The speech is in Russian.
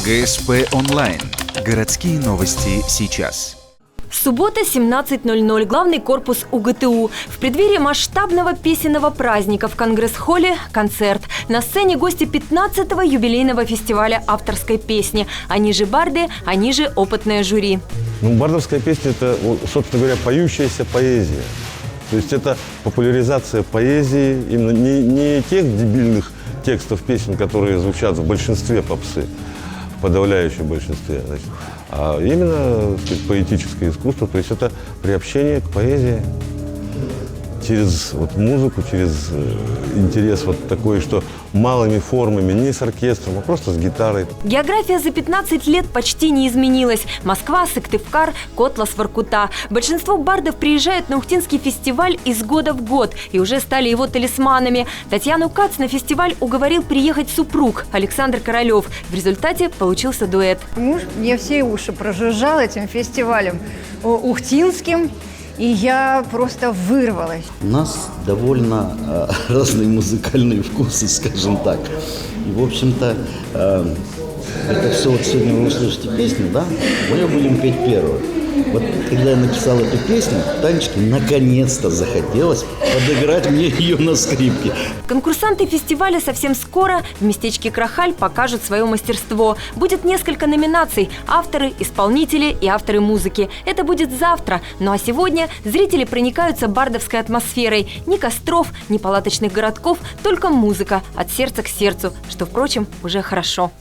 ГСП онлайн. Городские новости сейчас. Суббота, 17:00. Главный корпус УГТУ. В преддверии масштабного песенного праздника в Конгресс-холле концерт. На сцене гости 15-го юбилейного фестиваля авторской песни. Они же барды, они же опытное жюри. Бардовская песня – это, собственно говоря, поющаяся поэзия. То есть это популяризация поэзии, именно не тех дебильных текстов песен, которые звучат в большинстве попсы, в подавляющем большинстве, значит, а именно, так сказать, поэтическое искусство. То есть это приобщение к поэзии через музыку, через интерес такой, что малыми формами, не с оркестром, а просто с гитарой. География за 15 лет почти не изменилась. Москва, Сыктывкар, Котлас, Воркута. Большинство бардов приезжают на Ухтинский фестиваль из года в год и уже стали его талисманами. Татьяну Кац на фестиваль уговорил приехать супруг Александр Королев. В результате получился дуэт. Муж мне все уши прожужжал этим фестивалем ухтинским. И я просто вырвалась. У нас довольно разные музыкальные вкусы, скажем так. И, в общем-то, это все сегодня вы услышите песню, да? Мы ее будем петь первую. Вот когда я написал эту песню, Танечке наконец-то захотелось подыграть мне ее на скрипке. Конкурсанты фестиваля совсем скоро в местечке Крахаль покажут свое мастерство. Будет несколько номинаций – авторы, исполнители и авторы музыки. Это будет завтра. Ну а сегодня зрители проникаются бардовской атмосферой. Ни костров, ни палаточных городков, только музыка от сердца к сердцу, что, впрочем, уже хорошо.